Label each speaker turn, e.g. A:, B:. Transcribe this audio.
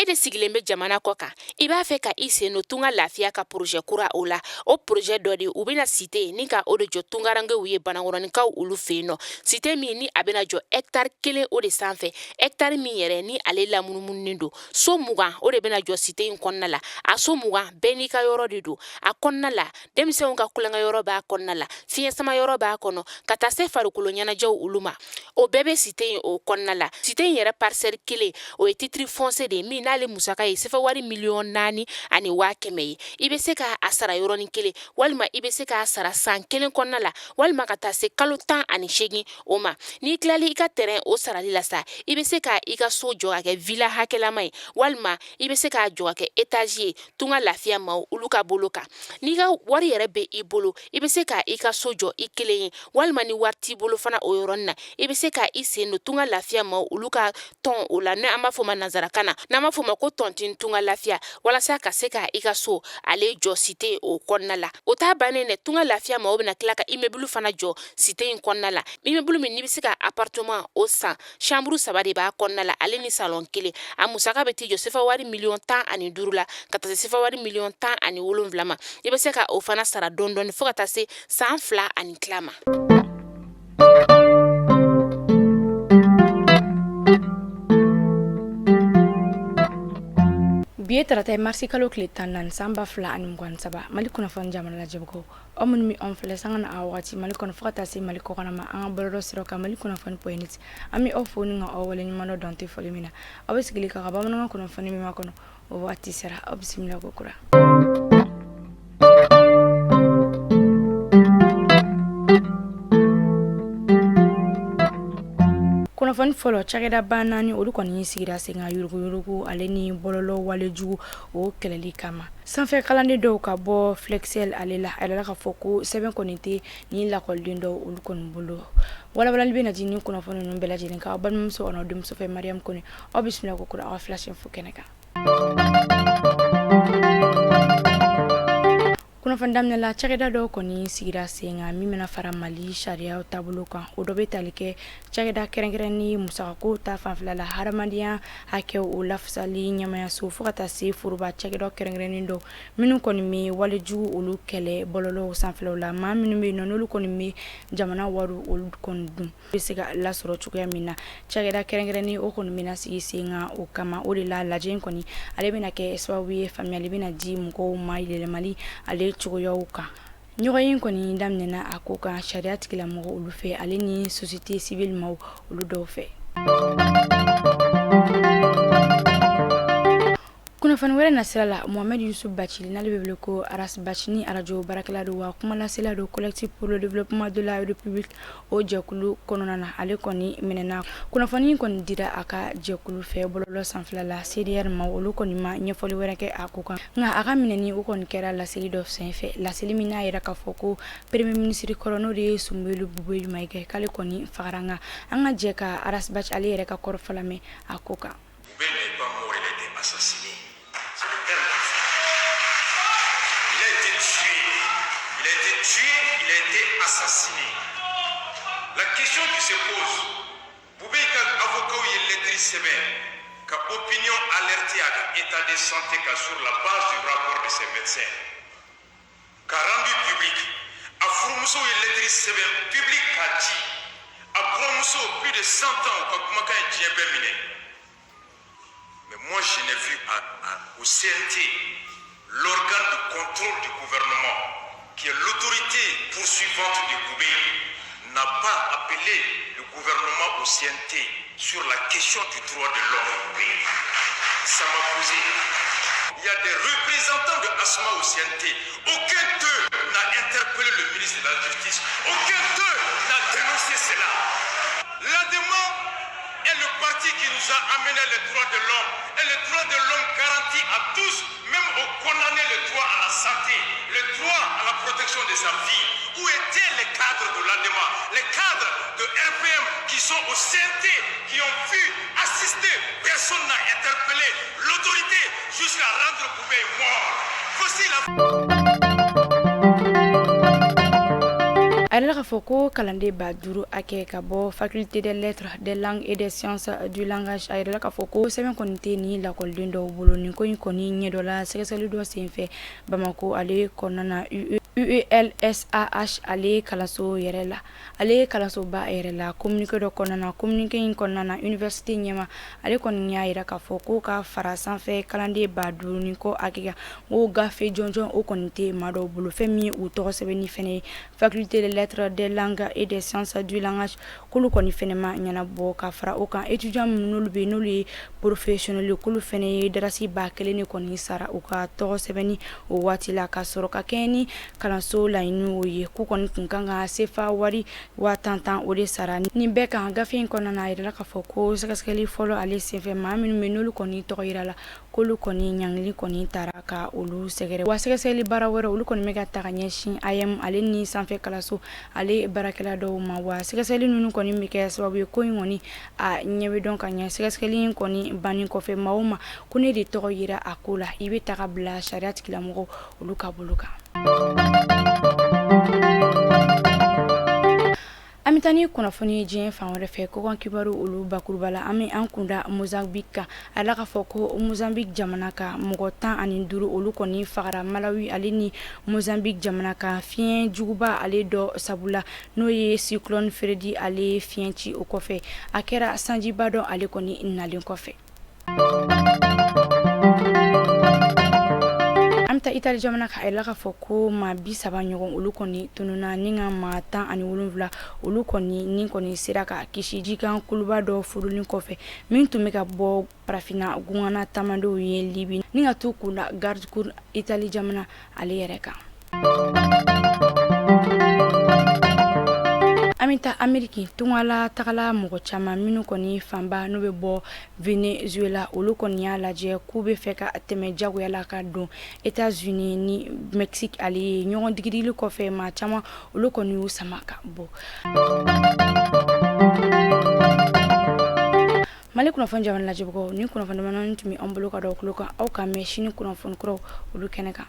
A: e de sigilen bɛ jamana kɔ kan I b'a fɛ ka I sen no tunga lafiya ka projet kura o la o projet dɔ de u bɛna cité ni ka o de jɔ tungarangew ye banakɔrɔnikaw olu fɛ yen nɔ cité min ni a bɛna jɔ hectare 1 o de sanfɛ hectare min yɛrɛ ni ale lamunumunen don so 20 o de bɛna jɔ cité in kɔnɔna la a so 20 bɛɛ n'i ka yɔrɔ de don a kɔnɔna la denmisɛnw ka kulonkɛ yɔrɔ b'a kɔnɔna la fiɲɛ sama yɔrɔ b'a kɔnɔ ka taa se farikolo ɲɛnajɛw olu ma o bɛɛ bɛ cité in o kɔnɔna la cité in yɛrɛ parcelle 1 o ye titre foncier de min n'ale musaka ye sefa wari 4,400,000 ani 100,000 ye I bɛ se ka a sara yɔrɔnin kelen walima I bɛ se ka sara san 1 kɔnɔna la walima ka taa se kalo 18 o ma n'i tilali I ka terrain o sarali la sa I bɛ se ka I ka so jɔ ka kɛ villa hakɛlama ye walima I bɛ se ka jɔ ka kɛ étage ye tunga lafiya ma olu ka bolo kan n'i ka wari yɛrɛ bɛ I bolo I bɛ se ka I ka so jɔ I kelen ye walima ni wari t'i bolo fana o yɔrɔnin na I bɛ se ka I sen no tunga lafiya ma olu ka tɔn o la n'an b'a fɔ ma nanzarakan na n'an b'a fɔ ma ko tɔntin tunga lafiya walasa ka se ka I ka so ale jɔ cité o kɔnɔna la o t'a bannen dɛ tunga lafiya ma o bɛna tila ka immeuble fana jɔ cité in kɔnɔna la immeuble min n'i bɛ se ka appartement o san chambre 3 de b'a kɔnɔna la ale ni salon 1 a musaka bɛ t'i jɔ sefa wari 15,000,000 la ka taa se sefa wari 17,000,000 ma I bɛ se ka o fana sara dɔɔni fo ka taa se san 2 ani tila ma
B: biye tarata marsi kalo kile 14 san 2023 Mali kunnafoni jamana lajɛbagaw aw minnu mi an filɛ sanga na a wagati Mali kɔnɔ fo ka taa se Mali kɔkana ma an ka bɔlɔlɔ siraw kan Mali kunnafoni.net an bɛ aw fo ni ka aw wale ɲuman dɔ dɔn tɛ fɔli min na aw bɛ sigili ka bamanankan kunnafoni min ma kɔnɔ o wagati sera aw bisimila ko kura kunnafoni fɔlɔ cakɛda ba naani olu kɔni sigira sen ka yurugu ale ni bɔlɔlɔ walejugu o kɛlɛli kama sanfɛ kalanden dɔw ka bɔ Flexel ale la a yɛrɛ ka fɔ ko sɛbɛn kɔni tɛ ni lakɔliden dɔw olu kɔni bolo walabalali bɛ na di ni kunnafoni ninnu bɛɛ lajɛlen kan aw balimamuso ɔnɔ denmuso fɛ Mariam Kone aw bisimila ko kura aw flash info kɛnɛ kan kunnafoni daminɛ la cakɛda dɔw kɔni sigira sen kan min bɛna fara Mali sariya taabolo kan o dɔ bɛ tali kɛ cakɛda kɛrɛnkɛrɛnni musakako ta fanfɛla la hadamadenya hakɛw o lafasali ɲɛmayaso fo ka taa se foroba cakɛda kɛrɛnkɛrɛnni dɔw minnu kɔni bɛ walejugu olu kɛlɛ bɔlɔlɔw sanfɛlaw la maa minnu bɛ yen nɔ n'olu kɔni bɛ jamana wari olu kɔni dun bɛ se ka lasɔrɔ cogoya min na cakɛda kɛrɛnkɛrɛnni o kɔni bɛna sigi sen kan o kama o de la lajɛ in kɔni ale bɛna kɛ sababu ye faamuyali bɛna di mɔgɔw ma yɛlɛmali ale cogoyaw kan ɲɔgɔn in kɔni daminɛna a ko kan sariya tigilamɔgɔ olu fɛ ale ni société civile maaw olu dɔw fɛ kunnafoni wɛrɛ nasira la Mohamed Yusuf Bachili n'ale bɛ wele ko Aras Bachini arajo baarakɛla don wa kuma lasela don collectif pour le développement de la République o jɛkulu kɔnɔna na ale kɔni minɛna kunnafoni kɔni dira a ka jɛkulu fɛ bɔlɔlɔ sanfɛla la CDR ma olu kɔni ma ɲɛfɔli wɛrɛ kɛ a ko kan nka a ka minɛni o kɔni kɛra laseli dɔ senfɛ laseli min n'a yɛrɛ k'a fɔ ko premier ministre kɔrɔ n'o de ye Sumbulu Bubeli Mayiga k'ale kɔni fagara nka an ka jɛ ka Aras Bachili ale yɛrɛ ka kɔrɔfɔ lamɛn a ko kan
C: assassiné. La question qui se pose, Boubé ka avocat ou lettre semaine, ka opinion alertée à l'état de santé sur la base du rapport de ces médecins, ka rendu public, a fourmuso ou lettre semaine public a dit, a promuso plus de 100 ans au Kakumaka et Djebemine. Mais moi je n'ai vu au CNT l'organe de contrôle du gouvernement qui est l'autorité poursuivante du Boubé, n'a pas appelé le gouvernement au CNT sur la question du droit de l'homme. Ça m'a posé. Il y a des représentants de Asma au CNT. Aucun d'eux n'a interpellé le ministre de la Justice. Aucun d'eux n'a dénoncé cela. La demande est le parti qui nous a amené les droits de l'homme. Et les droits de l'homme garantis à tous, même aux condamnés, le droit à la santé, le droit à la protection de sa vie. Où étaient les cadres de l'ADEMA, les cadres de RPM qui sont au CNT, qui ont vu assister, personne n'a interpellé l'autorité jusqu'à rendre Boubé mort. Voici la...
B: a yɛrɛ k'a fɔ ko kalanden ba 5 a kɛ ka bɔ faculté des lettres des langues et des sciences du langage a yɛrɛ k'a fɔ ko sɛbɛn kɔni tɛ ni lakɔliden dɔw bolo nin ko in kɔni ɲɛ dɔ la sɛgɛsɛgɛli dɔ senfɛ Bamako ale kɔnɔna na UELSAH ale kalanso yɛrɛ la ale kalansoba yɛrɛ la communiqué dɔ kɔnɔna na communiqué in kɔnɔna na université ɲɛma ale kɔni y'a yira k'a fɔ ko ka fara sanfɛ kalanden ba 5 ni ko hakɛya o gafe jɔnjɔn o kɔni tɛ maa dɔw bolo fɛn min ye u tɔgɔ sɛbɛnni fɛnɛ ye faculté des lettres des langues et des sciences du langage k'olu kɔni fɛnɛ ma ɲɛnabɔ ka fara o kan étudiant minnu n'olu bɛ n'olu ye professionnel ye k'olu fɛnɛ ye darasi 1000 de kɔni sara u ka tɔgɔ sɛbɛnni o waati la ka sɔrɔ ka kɛɲɛ ni kalanso laɲini o ye k'u kɔni tun kan ka sefa wari 50,000 o de sara nin bɛɛ kan gafe in kɔnɔna na a yirala k'a fɔ ko sɛgɛsɛgɛli fɔlɔ ale senfɛ maa minnu bɛ n'olu kɔni tɔgɔ yira la k'olu kɔni ɲangili kɔni tara ka olu sɛgɛrɛ wa sɛgɛsɛgɛli baara wɛrɛ olu kɔni bɛ ka ta ka ɲɛsin IM ale ni sanfɛ kalanso ale baarakɛla dɔw ma wa sɛgɛsɛgɛli ninnu kɔni bɛ kɛ sababu ye ko in kɔni a ɲɛ bɛ dɔn ka ɲɛ sɛgɛsɛgɛli in kɔni bannen kɔfɛ maa o maa ko ne de tɔgɔ yira a ko la i bɛ ta ka bila sariya tigilamɔgɔw olu ka bolo kan. An bɛ taa ni kunnafoni diɲɛ fan wɛrɛ fɛ ko kan kibaru olu bakuruba la an bɛ an kunda Mozambique kan a la k'a fɔ ko Mozambique jamana ka mɔgɔ 15 olu kɔni fagara Malawi ale ni Mozambique jamana ka fiɲɛ juguba ale dɔ sabula n'o ye cyclone Freddy ale fiɲɛ ci o kɔfɛ a kɛra sanjiba dɔ ale kɔni nalen kɔfɛ. An bɛ taa Itali jamana kan a yɛrɛ k'a fɔ ko maa 30 ɲɔgɔn olu kɔni tununna ni ka maa 17 olu kɔni ni kɔni sera ka kisi jikan kuluba dɔ furulen kɔfɛ min tun bɛ ka bɔ parafinna gungana taamandenw ye Libi ni ka t'u kunda garde cour Itali jamana ale yɛrɛ kan. An bɛ taa Ameriki tungala tagala mɔgɔ caman minnu kɔni fanba n'u bɛ bɔ Venezuela olu kɔni y'a lajɛ k'u bɛ fɛ ka tɛmɛ jagoya la ka don États-Unis ni Mexique ale ye ɲɔgɔn digidili kɔfɛ maa caman olu kɔni y'u sama ka bɔ. Mali kunnafoni jamana lajɛbagaw ni kunnafoni damadɔni tun bɛ an bolo ka da o kulo kan aw ka mɛn sini kunnafoni kuraw olu kɛnɛ kan.